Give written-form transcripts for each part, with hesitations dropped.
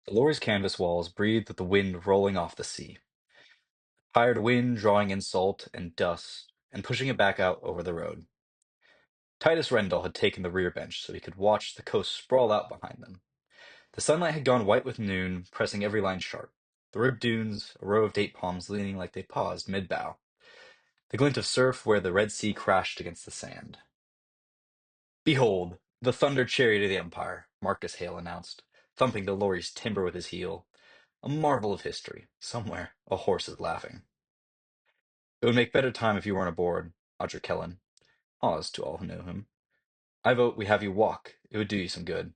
The lorry's canvas walls breathed with the wind rolling off the sea. Hired wind drawing in salt and dust and pushing it back out over the road. Titus Rendell had taken the rear bench so he could watch the coast sprawl out behind them. The sunlight had gone white with noon, pressing every line sharp. The ribbed dunes, a row of date palms leaning like they paused mid-bow. The glint of surf where the Red Sea crashed against the sand. "Behold, the Thunder Chariot of the Empire," Marcus Hale announced, thumping the lorry's timber with his heel. "A marvel of history. Somewhere, a horse is laughing." "It would make better time if you weren't aboard," Audra Kellen paused to all who knew him. "I vote we have you walk. It would do you some good."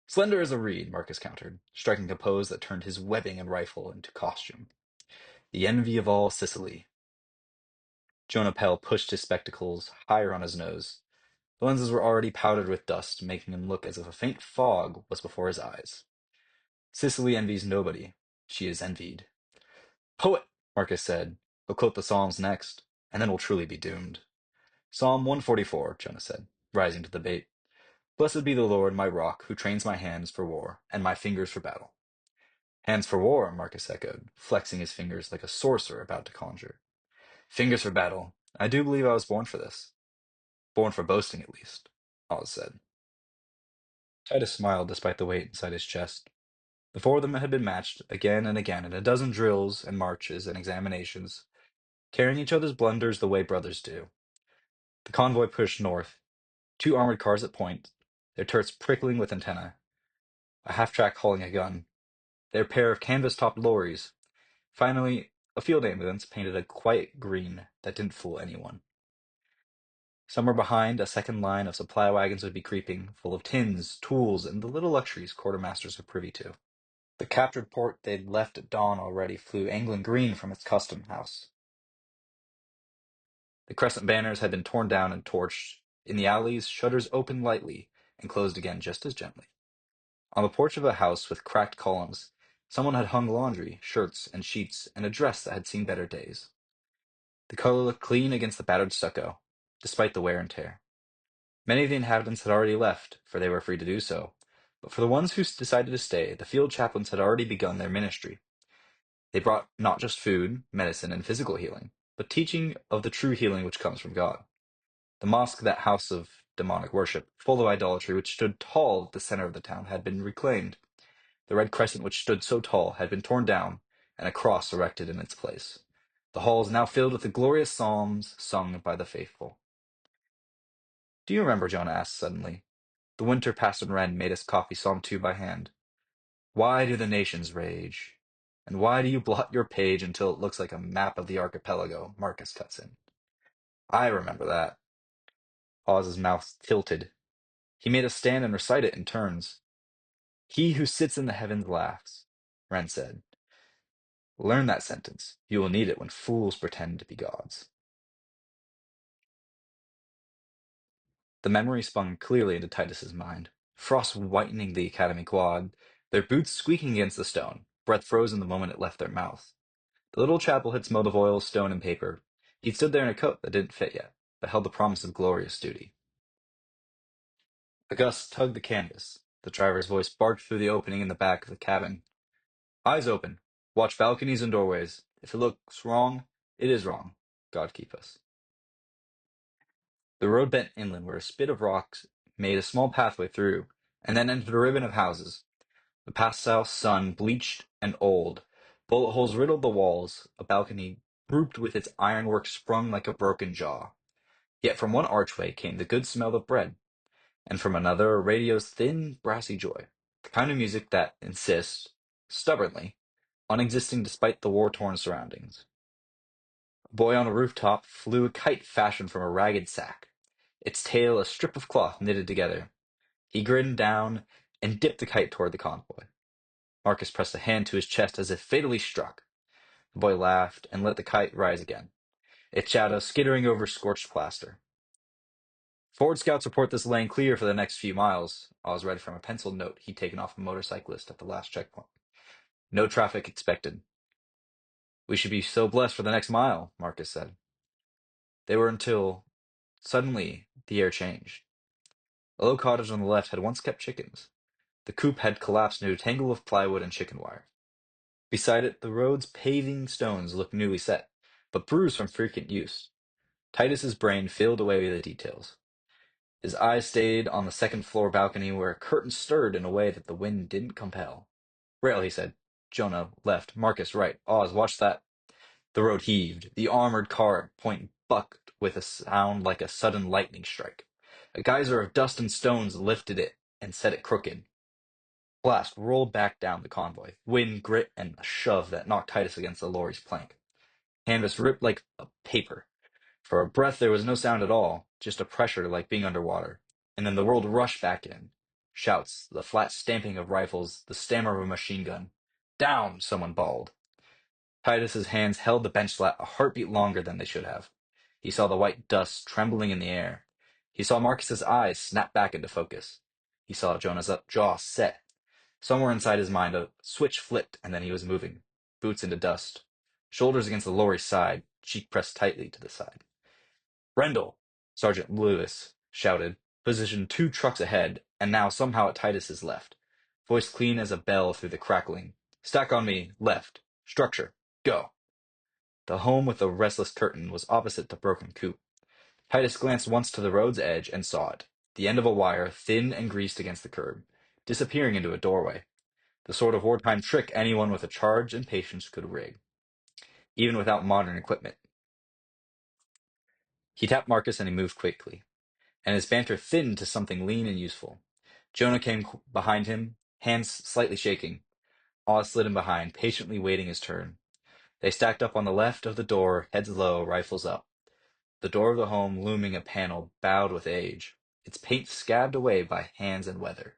"Slender as a reed," Marcus countered, striking a pose that turned his webbing and rifle into costume. "The envy of all Sicily." Jonah Pell pushed his spectacles higher on his nose. The lenses were already powdered with dust, making him look as if a faint fog was before his eyes. "Sicily envies nobody. She is envied." "Poet!" Marcus said. "He'll quote the Psalms next, and then we'll truly be doomed." "Psalm 144, Jonah said, rising to the bait. "Blessed be the Lord, my rock, who trains my hands for war, and my fingers for battle." "Hands for war," Marcus echoed, flexing his fingers like a sorcerer about to conjure. "Fingers for battle. I do believe I was born for this." "Born for boasting, at least," Oz said. Titus smiled despite the weight inside his chest. The four of them had been matched again and again in a dozen drills and marches and examinations, carrying each other's blunders the way brothers do. The convoy pushed north, two armored cars at point, their turrets prickling with antennae, a half-track hauling a gun, their pair of canvas-topped lorries. Finally, a field ambulance painted a quiet green that didn't fool anyone. Somewhere behind, a second line of supply wagons would be creeping, full of tins, tools, and the little luxuries quartermasters are privy to. The captured port they'd left at dawn already flew angling green from its custom house. The crescent banners had been torn down and torched. In the alleys, shutters opened lightly and closed again just as gently. On the porch of a house with cracked columns, someone had hung laundry, shirts, and sheets, and a dress that had seen better days. The color looked clean against the battered stucco, despite the wear and tear. Many of the inhabitants had already left, for they were free to do so. But for the ones who decided to stay, the field chaplains had already begun their ministry. They brought not just food, medicine, and physical healing, but teaching of the true healing which comes from God. The mosque, that house of demonic worship, full of idolatry, which stood tall at the center of the town, had been reclaimed. The red crescent which stood so tall had been torn down, and a cross erected in its place. The halls now filled with the glorious psalms sung by the faithful. "Do you remember," Jonah asked suddenly, "the winter Pastor Wren made us copy Psalm 2 by hand? 'Why do the nations rage? And why do you blot your page until it looks like a map of the archipelago?'" Marcus cuts in. "I remember that." Oz's mouth tilted. "He made us stand and recite it in turns." "He who sits in the heavens laughs," Wren said. "Learn that sentence. You will need it when fools pretend to be gods." The memory spun clearly into Titus's mind. Frost whitening the academy quad, their boots squeaking against the stone, breath frozen the moment it left their mouths. The little chapel had smelled of oil, stone, and paper. He'd stood there in a coat that didn't fit yet, but held the promise of glorious duty. A gust tugged the canvas. The driver's voice barked through the opening in the back of the cabin. "Eyes open. Watch balconies and doorways. If it looks wrong, it is wrong. God keep us." The road bent inland where a spit of rocks made a small pathway through, and then entered a ribbon of houses. The past-south sun, bleached and old. Bullet holes riddled the walls, a balcony grouped with its ironwork sprung like a broken jaw. Yet from one archway came the good smell of bread, and from another a radio's thin, brassy joy, the kind of music that insists, stubbornly, on existing despite the war-torn surroundings. A boy on a rooftop flew a kite fashioned from a ragged sack, its tail a strip of cloth knitted together. He grinned down and dipped the kite toward the convoy. Marcus pressed a hand to his chest as if fatally struck. The boy laughed and let the kite rise again, its shadow skittering over scorched plaster. "Forward scouts report this lane clear for the next few miles," Oz read from a penciled note he'd taken off a motorcyclist at the last checkpoint. "No traffic expected." "We should be so blessed for the next mile," Marcus said. They were until, suddenly, the air changed. A low cottage on the left had once kept chickens. The coop had collapsed into a tangle of plywood and chicken wire. Beside it, the road's paving stones looked newly set, but bruised from frequent use. Titus's brain filled away with the details. His eyes stayed on the second-floor balcony where a curtain stirred in a way that the wind didn't compel. "Rail," he said. "Jonah, left. Marcus, right. Oz, watch that." The road heaved. The armored car at point bucked with a sound like a sudden lightning strike. A geyser of dust and stones lifted it and set it crooked. Blast rolled back down the convoy. Wind, grit, and a shove that knocked Titus against the lorry's plank. Canvas ripped like a paper. For a breath there was no sound at all, just a pressure like being underwater. And then the world rushed back in. Shouts, the flat stamping of rifles, the stammer of a machine gun. "Down!" someone bawled. Titus's hands held the bench flat a heartbeat longer than they should have. He saw the white dust trembling in the air. He saw Marcus's eyes snap back into focus. He saw Jonah's jaw set. Somewhere inside his mind, a switch flipped, and then he was moving. Boots into dust. Shoulders against the lorry's side, cheek pressed tightly to the side. "Rendell!" Sergeant Lewis shouted, positioned 2 trucks ahead, and now somehow at Titus's left. Voice clean as a bell through the crackling. "Stack on me, left. Structure. Go." The home with the restless curtain was opposite the broken coop. Titus glanced once to the road's edge and saw it, the end of a wire, thin and greased against the curb, disappearing into a doorway. The sort of wartime trick anyone with a charge and patience could rig, even without modern equipment. He tapped Marcus and he moved quickly, and his banter thinned to something lean and useful. Jonah came behind him, hands slightly shaking. Oz slid in behind, patiently waiting his turn. They stacked up on the left of the door, heads low, rifles up. The door of the home looming a panel bowed with age, its paint scabbed away by hands and weather.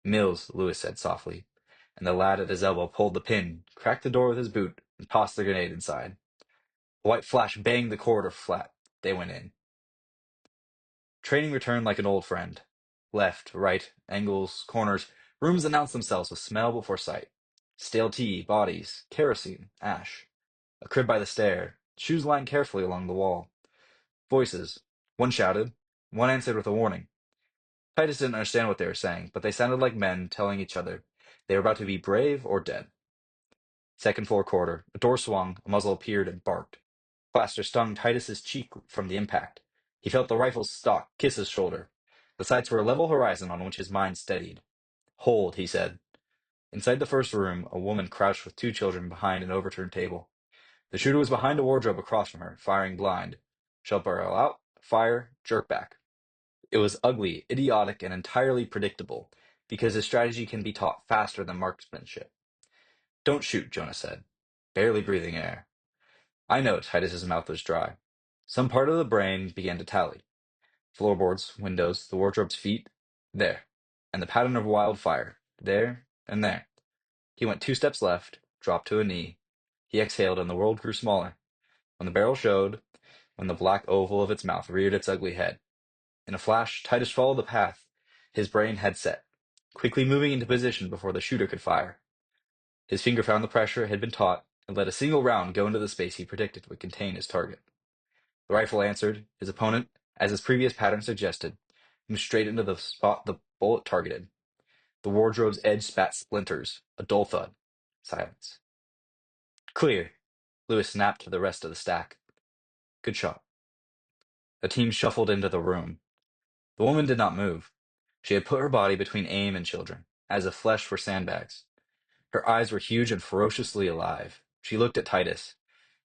"Mills," Lewis said softly, and the lad at his elbow pulled the pin, cracked the door with his boot, and tossed the grenade inside. A white flash banged the corridor flat. They went in. Training returned like an old friend. Left, right, angles, corners, rooms announced themselves with smell before sight. Stale tea, bodies, kerosene, ash. A crib by the stair, shoes lying carefully along the wall. Voices. One shouted. One answered with a warning. Titus didn't understand what they were saying, but they sounded like men telling each other they were about to be brave or dead. Second floor corridor. A door swung, a muzzle appeared and barked. Plaster stung Titus's cheek from the impact. He felt the rifle's stock kiss his shoulder. The sights were a level horizon on which his mind steadied. "Hold," he said. Inside the first room, a woman crouched with 2 children behind an overturned table. The shooter was behind a wardrobe across from her, firing blind. Shell barrel out, fire, jerk back. It was ugly, idiotic, and entirely predictable, because his strategy can be taught faster than marksmanship. "Don't shoot," Jonah said, barely breathing air. "I know." Titus's mouth was dry. Some part of the brain began to tally. Floorboards, windows, the wardrobe's feet. There. And the pattern of wildfire. There and there. He went 2 steps left, dropped to a knee. He exhaled, and the world grew smaller. When the barrel showed, when the black oval of its mouth reared its ugly head. In a flash, Titus followed the path his brain had set, quickly moving into position before the shooter could fire. His finger found the pressure it had been taught, and let a single round go into the space he predicted would contain his target. The rifle answered. His opponent, as his previous pattern suggested, moved straight into the spot the bullet targeted. The wardrobe's edge spat splinters. A dull thud. Silence. "Clear." Lewis snapped to the rest of the stack. "Good shot." The team shuffled into the room. The woman did not move. She had put her body between aim and children, as if flesh were sandbags. Her eyes were huge and ferociously alive. She looked at Titus,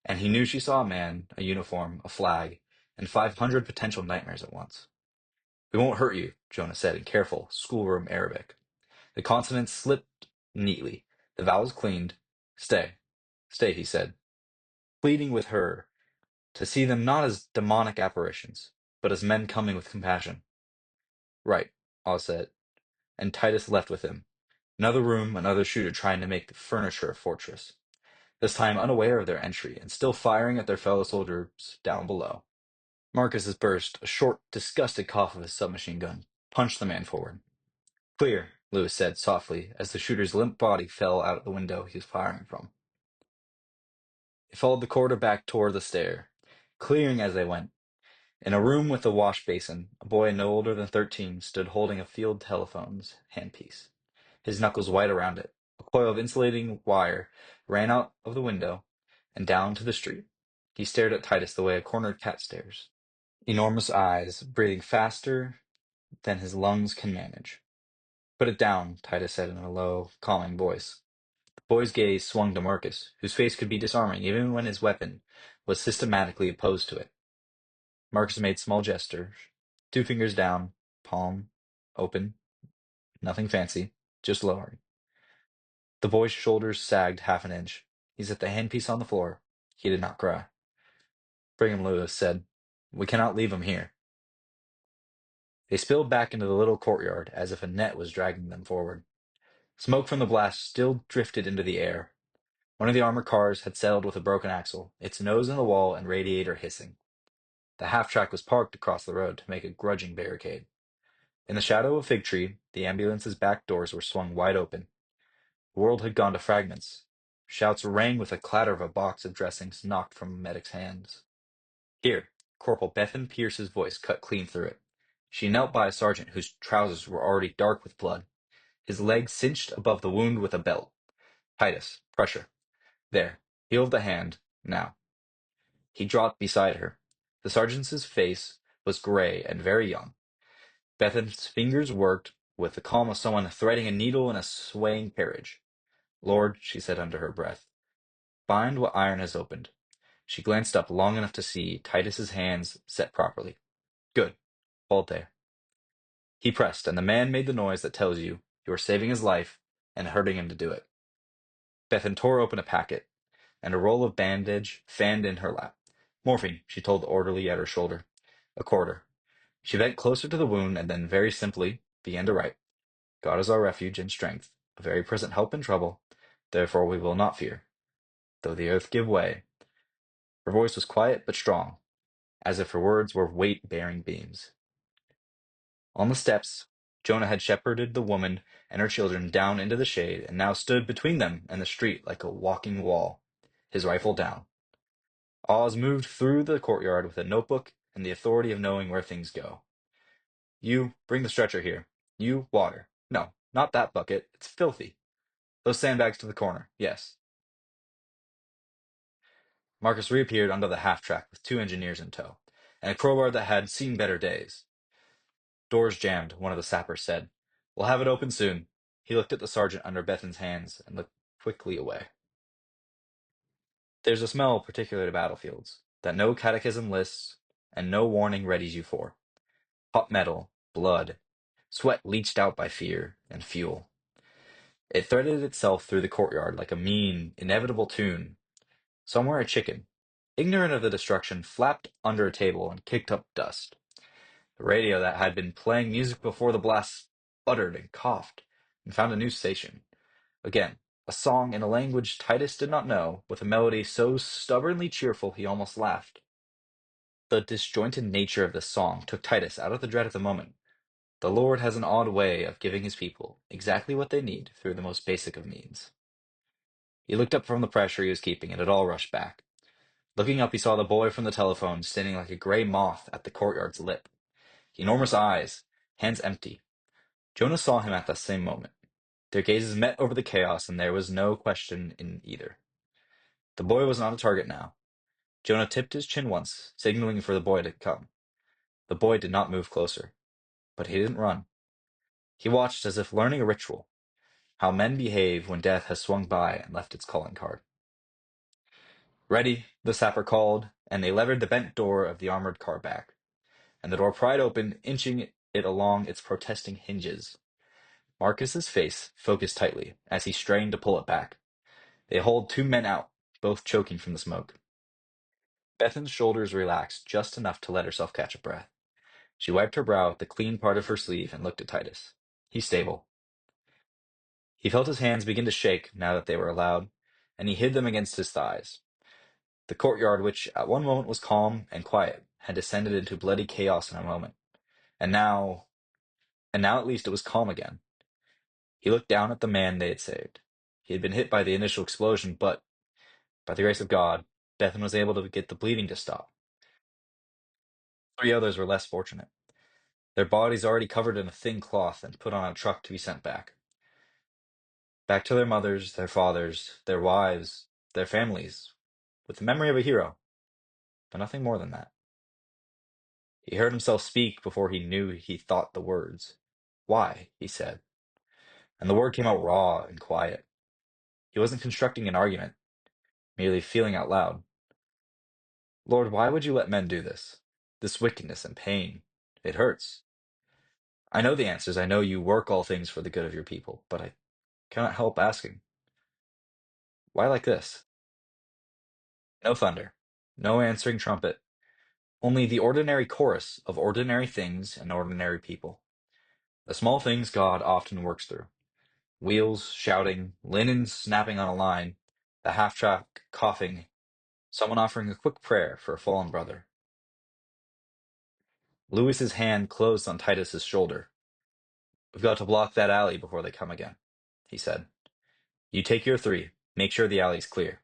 and he knew she saw a man, a uniform, a flag, and 500 potential nightmares at once. "We won't hurt you," Jonah said in careful, schoolroom Arabic. The consonants slipped neatly, the vowels cleaned. "Stay. Stay," he said, pleading with her to see them not as demonic apparitions, but as men coming with compassion. "Right," Oz said, and Titus left with him. Another room, another shooter trying to make the furniture a fortress. This time unaware of their entry, and still firing at their fellow soldiers down below. Marcus's burst, a short, disgusted cough of his submachine gun, punched the man forward. "Clear," Lewis said softly, as the shooter's limp body fell out the window he was firing from. They followed the corridor back toward the stair, clearing as they went. In a room with a wash basin, a boy no older than 13 stood holding a field telephone's handpiece. his knuckles white around it. A coil of insulating wire ran out of the window and down to the street. He stared at Titus the way a cornered cat stares. Enormous eyes, breathing faster than his lungs can manage. Put it down, Titus said in a low, calming voice. The boy's gaze swung to Marcus, whose face could be disarming even when his weapon was systematically opposed to it. Marcus made small gestures, 2 fingers down, palm open, nothing fancy, just lowering. The boy's shoulders sagged half an inch. He set the handpiece on the floor. He did not cry. Brigham Lewis said, "We cannot leave him here." They spilled back into the little courtyard as if a net was dragging them forward. Smoke from the blast still drifted into the air. One of the armored cars had settled with a broken axle, its nose in the wall and radiator hissing. The half-track was parked across the road to make a grudging barricade. In the shadow of a fig tree, the ambulance's back doors were swung wide open. The world had gone to fragments. Shouts rang with the clatter of a box of dressings knocked from a medic's hands. "Here!" Corporal Bethan Pierce's voice cut clean through it. She knelt by a sergeant whose trousers were already dark with blood, his leg cinched above the wound with a belt. "Titus, pressure. There. Heel of the hand. Now." He dropped beside her. The sergeant's face was gray and very young. Bethan's fingers worked with the calm of someone threading a needle in a swaying carriage. "Lord," she said under her breath, "bind what iron has opened." She glanced up long enough to see Titus's hands set properly. "Good. Hold there." He pressed, and the man made the noise that tells you are saving his life and hurting him to do it. Bethan tore open a packet, and a roll of bandage fanned in her lap. "Morphine," she told the orderly at her shoulder. "A quarter." She bent closer to the wound and then very simply began to write. "God is our refuge and strength, a very present help in trouble. Therefore we will not fear, though the earth give way." Her voice was quiet but strong, as if her words were weight-bearing beams. On the steps, Jonah had shepherded the woman and her children down into the shade and now stood between them and the street like a walking wall, his rifle down. Oz moved through the courtyard with a notebook and the authority of knowing where things go. "You, bring the stretcher here. You, water. No, not that bucket. It's filthy. Those sandbags to the corner. Yes." Marcus reappeared under the half-track with 2 engineers in tow, and a crowbar that had seen better days. "Doors jammed," one of the sappers said. "We'll have it open soon." He looked at the sergeant under Bethan's hands and looked quickly away. There's a smell particular to battlefields that no catechism lists and no warning readies you for. Hot metal, blood, sweat leached out by fear, and fuel. It threaded itself through the courtyard like a mean, inevitable tune. Somewhere a chicken, ignorant of the destruction, flapped under a table and kicked up dust. The radio that had been playing music before the blast sputtered and coughed and found a new station. Again, a song in a language Titus did not know, with a melody so stubbornly cheerful he almost laughed. The disjointed nature of the song took Titus out of the dread of the moment. The Lord has an odd way of giving his people exactly what they need through the most basic of means. He looked up from the pressure he was keeping, and it all rushed back. Looking up, he saw the boy from the telephone standing like a gray moth at the courtyard's lip. Enormous eyes, hands empty. Jonah saw him at the same moment. Their gazes met over the chaos, and there was no question in either. The boy was not a target now. Jonah tipped his chin once, signaling for the boy to come. The boy did not move closer. But he didn't run. He watched as if learning a ritual, how men behave when death has swung by and left its calling card. "Ready," the sapper called, and they levered the bent door of the armored car back, and the door pried open, inching it along its protesting hinges. Marcus's face focused tightly as he strained to pull it back. They hauled 2 men out, both choking from the smoke. Bethan's shoulders relaxed just enough to let herself catch a breath. She wiped her brow with the clean part of her sleeve and looked at Titus. "He's stable." He felt his hands begin to shake now that they were allowed, and he hid them against his thighs. The courtyard, which at one moment was calm and quiet, had descended into bloody chaos in a moment. And now at least it was calm again. He looked down at the man they had saved. He had been hit by the initial explosion, but, by the grace of God, Bethan was able to get the bleeding to stop. 3 others were less fortunate. Their bodies already covered in a thin cloth and put on a truck to be sent back. back to their mothers, their fathers, their wives, their families, with the memory of a hero, but nothing more than that. He heard himself speak before he knew he thought the words. Why? He said. And the word came out raw and quiet. He wasn't constructing an argument, merely feeling out loud. Lord, why would you let men do this? This wickedness and pain. It hurts. I know the answers. I know you work all things for the good of your people, but I cannot help asking. Why like this? No thunder, no answering trumpet, only the ordinary chorus of ordinary things and ordinary people. The small things God often works through. Wheels shouting, linen snapping on a line, the half-track coughing, someone offering a quick prayer for a fallen brother. Lewis's hand closed on Titus's shoulder. We've got to block that alley before they come again, he said. You take your three. Make sure the alley's clear.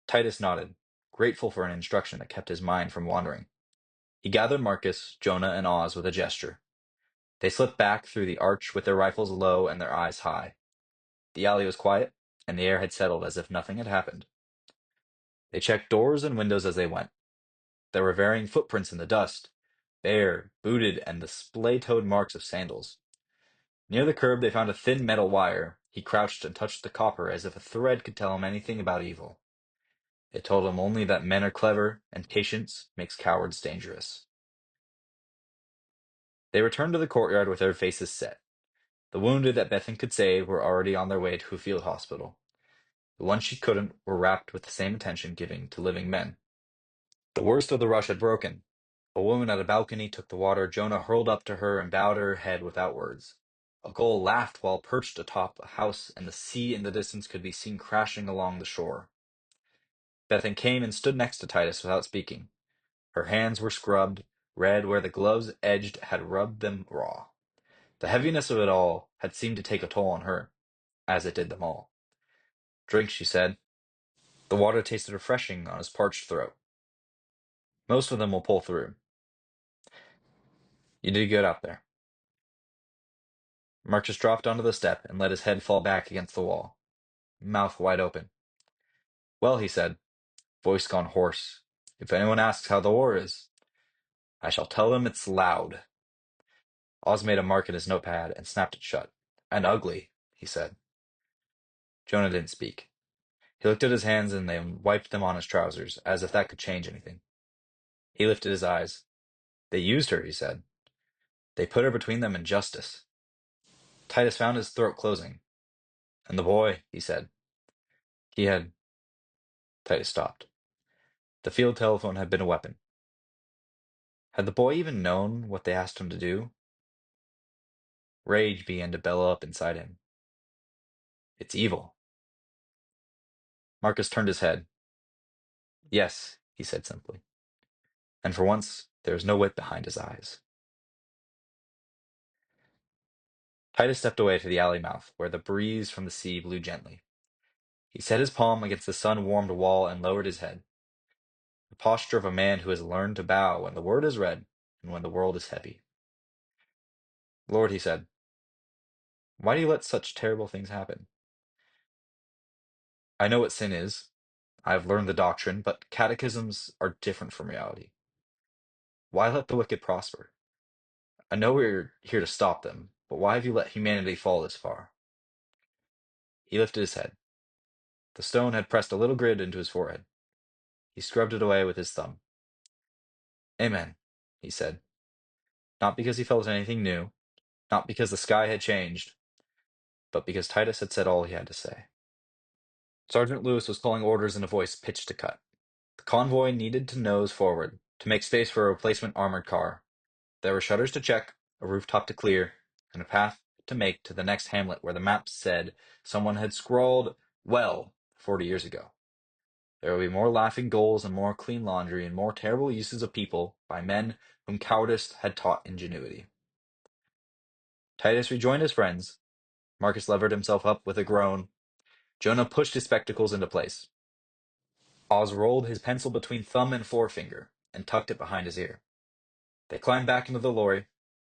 Titus nodded, grateful for an instruction that kept his mind from wandering. He gathered Marcus, Jonah, and Oz with a gesture. They slipped back through the arch with their rifles low and their eyes high. The alley was quiet, and the air had settled as if nothing had happened. They checked doors and windows as they went. There were varying footprints in the dust, bare, booted, and the splay-toed marks of sandals. Near the curb they found a thin metal wire. He crouched and touched the copper as if a thread could tell him anything about evil. It told him only that men are clever, and patience makes cowards dangerous. They returned to the courtyard with their faces set. The wounded that Bethan could save were already on their way to a field hospital. The ones she couldn't were wrapped with the same attention given to living men. The worst of the rush had broken. A woman at a balcony took the water Jonah hurled up to her and bowed her head without words. A gull laughed while perched atop a house, and the sea in the distance could be seen crashing along the shore. Bethan came and stood next to Titus without speaking. Her hands were scrubbed, red where the glove's edge had rubbed them raw. The heaviness of it all had seemed to take a toll on her, as it did them all. Drink, she said. The water tasted refreshing on his parched throat. Most of them will pull through. You did good out there. Marcus dropped onto the step and let his head fall back against the wall, mouth wide open. Well, he said, voice gone hoarse, if anyone asks how the war is, I shall tell them it's loud. Oz made a mark in his notepad and snapped it shut. And ugly, he said. Jonah didn't speak. He looked at his hands and then wiped them on his trousers, as if that could change anything. He lifted his eyes. They used her, he said. They put her between them and justice. Titus found his throat closing. And the boy, he said. He had... Titus stopped. The field telephone had been a weapon. Had the boy even known what they asked him to do? Rage began to bellow up inside him. It's evil. Marcus turned his head. Yes, he said simply. And for once, there was no wit behind his eyes. Titus stepped away to the alley mouth, where the breeze from the sea blew gently. He set his palm against the sun-warmed wall and lowered his head. The posture of a man who has learned to bow when the word is read and when the world is heavy. Lord, he said, why do you let such terrible things happen? I know what sin is. I have learned the doctrine, but catechisms are different from reality. Why let the wicked prosper? I know we're here to stop them, but why have you let humanity fall this far? He lifted his head. The stone had pressed a little grit into his forehead. He scrubbed it away with his thumb. Amen, he said. Not because he felt anything new, not because the sky had changed, but because Titus had said all he had to say. Sergeant Lewis was calling orders in a voice pitched to cut. The convoy needed to nose forward, to make space for a replacement armored car. There were shutters to check, a rooftop to clear, and a path to make to the next hamlet where the map said someone had scrawled, well, 40 years ago. There will be more laughing goals and more clean laundry and more terrible uses of people by men whom cowardice had taught ingenuity. Titus rejoined his friends. Marcus levered himself up with a groan. Jonah pushed his spectacles into place. Oz rolled his pencil between thumb and forefinger and tucked it behind his ear. They climbed back into the lorry.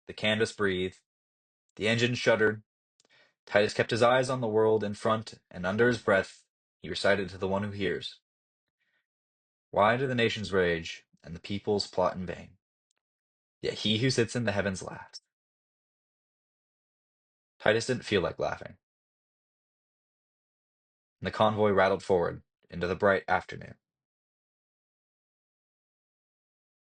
The canvas breathed. The engine shuddered. Titus kept his eyes on the world in front, and under his breath he recited to the one who hears, "Why do the nations rage, and the peoples plot in vain? Yet he who sits in the heavens laughs." Titus didn't feel like laughing, and the convoy rattled forward into the bright afternoon.